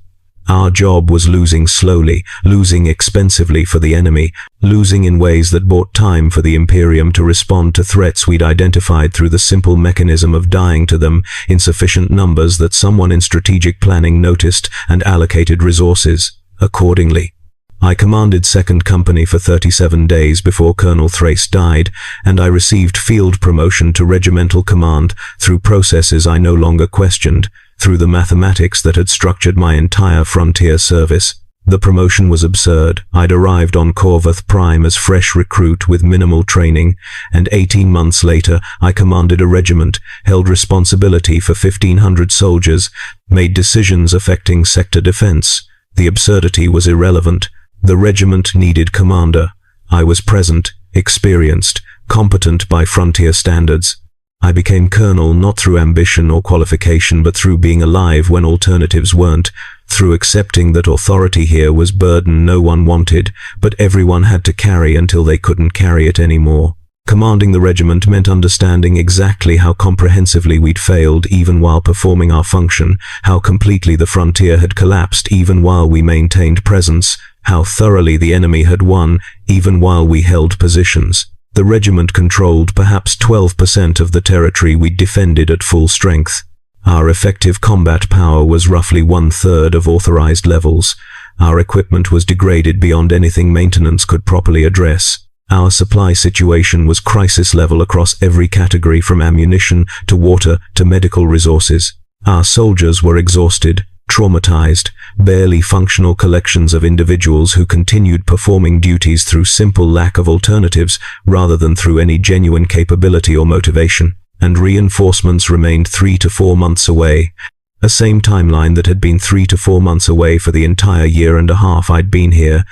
Our job was losing slowly, losing expensively for the enemy, losing in ways that bought time for the Imperium to respond to threats we'd identified through the simple mechanism of dying to them in sufficient numbers that someone in strategic planning noticed and allocated resources accordingly. I commanded 2nd Company for 37 days before Colonel Thrace died, and I received field promotion to regimental command through processes I no longer questioned, through the mathematics that had structured my entire frontier service. The promotion was absurd. I'd arrived on Corvath Prime as fresh recruit with minimal training, and 18 months later I commanded a regiment, held responsibility for 1,500 soldiers, made decisions affecting sector defense. The absurdity was irrelevant. The regiment needed commander. I was present, experienced, competent by frontier standards. I became colonel not through ambition or qualification, but through being alive when alternatives weren't, through accepting that authority here was burden no one wanted, but everyone had to carry until they couldn't carry it anymore. Commanding the regiment meant understanding exactly how comprehensively we'd failed even while performing our function, how completely the frontier had collapsed even while we maintained presence, how thoroughly the enemy had won even while we held positions. The regiment controlled perhaps 12% of the territory we'd defended at full strength. Our effective combat power was roughly 1/3 of authorized levels. Our equipment was degraded beyond anything maintenance could properly address. Our supply situation was crisis level across every category from ammunition to water to medical resources. Our soldiers were exhausted, traumatized, barely functional collections of individuals who continued performing duties through simple lack of alternatives rather than through any genuine capability or motivation. And reinforcements remained 3 to 4 months away, a same timeline that had been 3 to 4 months away for the entire year and a half I'd been here.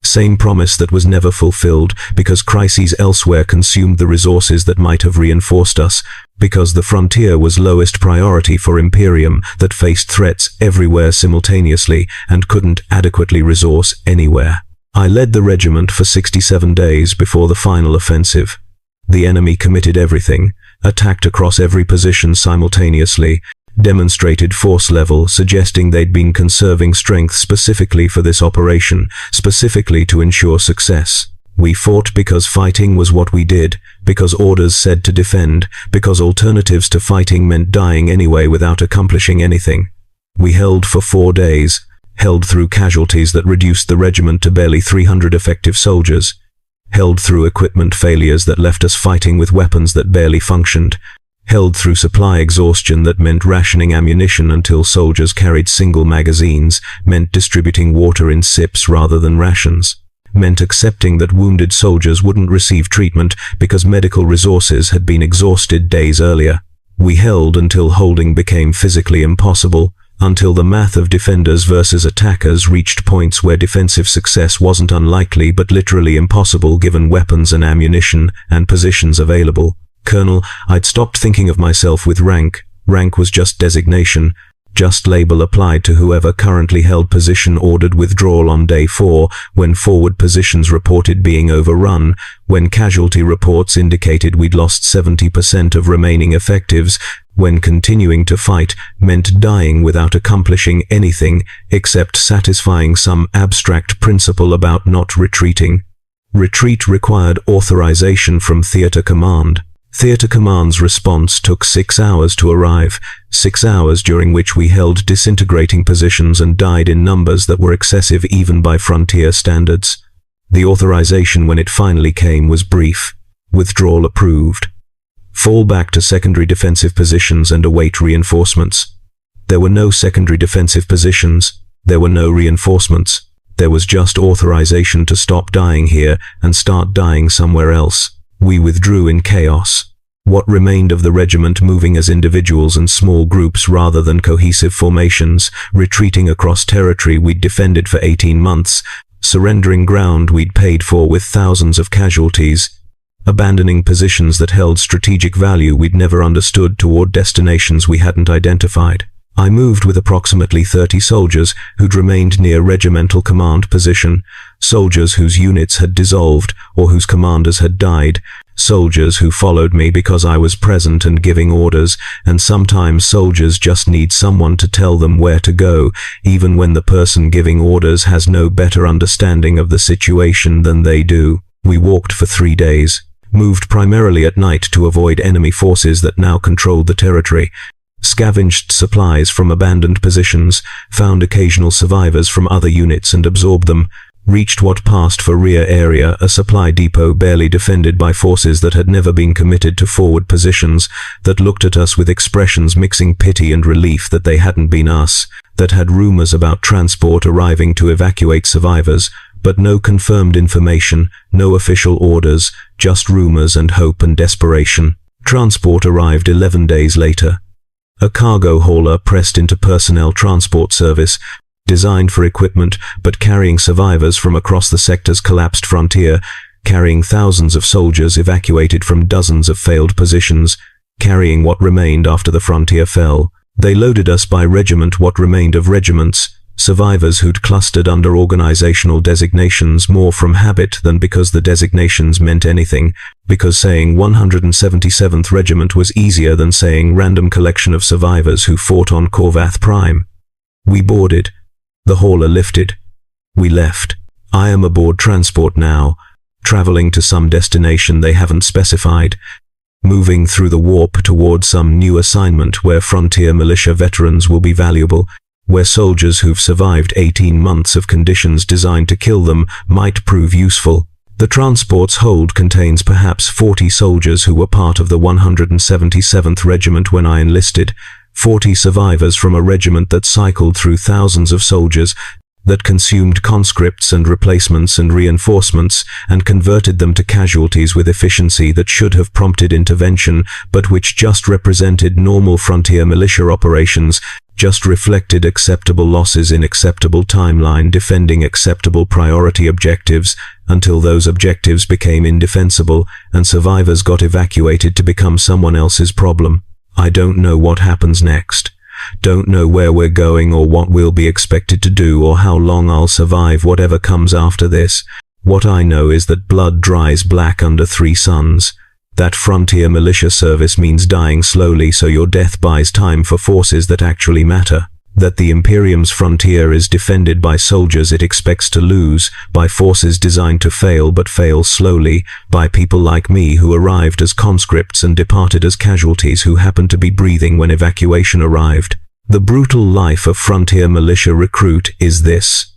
Same promise that was never fulfilled because crises elsewhere consumed the resources that might have reinforced us, because the frontier was lowest priority for Imperium that faced threats everywhere simultaneously and couldn't adequately resource anywhere. I led the regiment for 67 days before the final offensive. The enemy committed everything, attacked across every position simultaneously, demonstrated force level, suggesting they'd been conserving strength specifically for this operation, specifically to ensure success. We fought because fighting was what we did, because orders said to defend, because alternatives to fighting meant dying anyway without accomplishing anything. We held for 4 days, held through casualties that reduced the regiment to barely 300 effective soldiers, held through equipment failures that left us fighting with weapons that barely functioned, held through supply exhaustion that meant rationing ammunition until soldiers carried single magazines, meant distributing water in sips rather than rations, meant accepting that wounded soldiers wouldn't receive treatment because medical resources had been exhausted days earlier. We held until holding became physically impossible, until the math of defenders versus attackers reached points where defensive success wasn't unlikely but literally impossible given weapons and ammunition and positions available. Colonel, I'd stopped thinking of myself with rank. Rank was just designation, just label applied to whoever currently held position ordered withdrawal on day 4, when forward positions reported being overrun, when casualty reports indicated we'd lost 70% of remaining effectives, when continuing to fight meant dying without accomplishing anything except satisfying some abstract principle about not retreating. Retreat required authorization from Theater Command. Theater Command's response took 6 hours to arrive, 6 hours during which we held disintegrating positions and died in numbers that were excessive even by Frontier standards. The authorization when it finally came was brief. Withdrawal approved. Fall back to secondary defensive positions and await reinforcements. There were no secondary defensive positions. There were no reinforcements. There was just authorization to stop dying here and start dying somewhere else. We withdrew in chaos. What remained of the regiment moving as individuals and small groups rather than cohesive formations, retreating across territory we'd defended for 18 months, surrendering ground we'd paid for with thousands of casualties, abandoning positions that held strategic value we'd never understood toward destinations we hadn't identified. I moved with approximately 30 soldiers who'd remained near regimental command position, soldiers whose units had dissolved or whose commanders had died, soldiers who followed me because I was present and giving orders, and sometimes soldiers just need someone to tell them where to go, even when the person giving orders has no better understanding of the situation than they do. We walked for 3 days, moved primarily at night to avoid enemy forces that now controlled the territory, scavenged supplies from abandoned positions, found occasional survivors from other units and absorbed them, reached what passed for rear area, a supply depot barely defended by forces that had never been committed to forward positions, that looked at us with expressions mixing pity and relief that they hadn't been us, that had rumors about transport arriving to evacuate survivors, but no confirmed information, no official orders, just rumors and hope and desperation. Transport arrived 11 days later. A cargo hauler pressed into personnel transport service, designed for equipment but carrying survivors from across the sector's collapsed frontier, carrying thousands of soldiers evacuated from dozens of failed positions, carrying what remained after the frontier fell. They loaded us by regiment, what remained of regiments, survivors who'd clustered under organizational designations more from habit than because the designations meant anything, because saying 177th Regiment was easier than saying random collection of survivors who fought on Corvath Prime. We boarded. The hauler lifted. We left. I am aboard transport now, traveling to some destination they haven't specified, moving through the warp toward some new assignment where Frontier Militia veterans will be valuable, where soldiers who've survived 18 months of conditions designed to kill them might prove useful. The transport's hold contains perhaps 40 soldiers who were part of the 177th Regiment when I enlisted, 40 survivors from a regiment that cycled through thousands of soldiers, that consumed conscripts and replacements and reinforcements and converted them to casualties with efficiency that should have prompted intervention, but which just represented normal Frontier Militia operations, just reflected acceptable losses in acceptable timeline, defending acceptable priority objectives, until those objectives became indefensible and survivors got evacuated to become someone else's problem. I don't know what happens next. Don't know where we're going or what we'll be expected to do or how long I'll survive whatever comes after this. What I know is that blood dries black under 3 suns. That Frontier Militia service means dying slowly so your death buys time for forces that actually matter. That the Imperium's frontier is defended by soldiers it expects to lose, by forces designed to fail but fail slowly, by people like me who arrived as conscripts and departed as casualties who happened to be breathing when evacuation arrived. The brutal life of Frontier Militia recruit is this.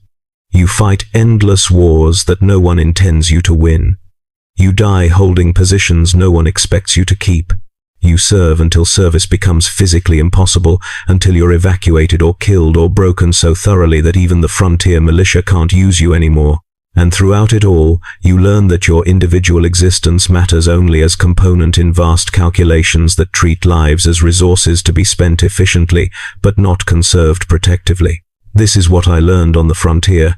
You fight endless wars that no one intends you to win. You die holding positions no one expects you to keep. You serve until service becomes physically impossible, until you're evacuated or killed or broken so thoroughly that even the Frontier Militia can't use you anymore. And throughout it all, you learn that your individual existence matters only as component in vast calculations that treat lives as resources to be spent efficiently, but not conserved protectively. This is what I learned on the frontier.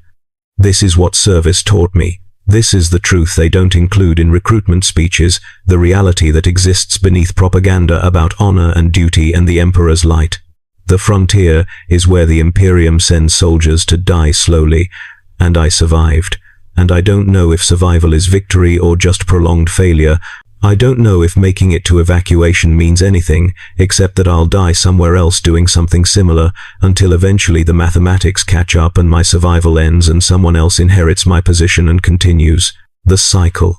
This is what service taught me. This is the truth they don't include in recruitment speeches, the reality that exists beneath propaganda about honor and duty and the Emperor's light. The frontier is where the Imperium sends soldiers to die slowly, and I survived. And I don't know if survival is victory or just prolonged failure. I don't know if making it to evacuation means anything, except that I'll die somewhere else doing something similar, until eventually the mathematics catch up and my survival ends and someone else inherits my position and continues. The cycle.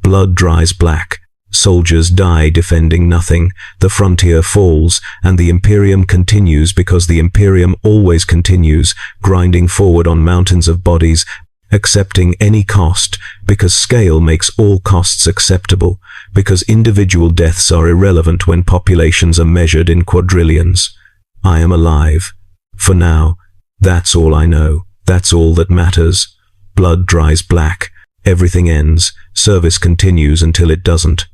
Blood dries black. Soldiers die defending nothing. The frontier falls, and the Imperium continues because the Imperium always continues, grinding forward on mountains of bodies, accepting any cost, because scale makes all costs acceptable, because individual deaths are irrelevant when populations are measured in quadrillions. I am alive. For now. That's all I know. That's all that matters. Blood dries black. Everything ends. Service continues until it doesn't.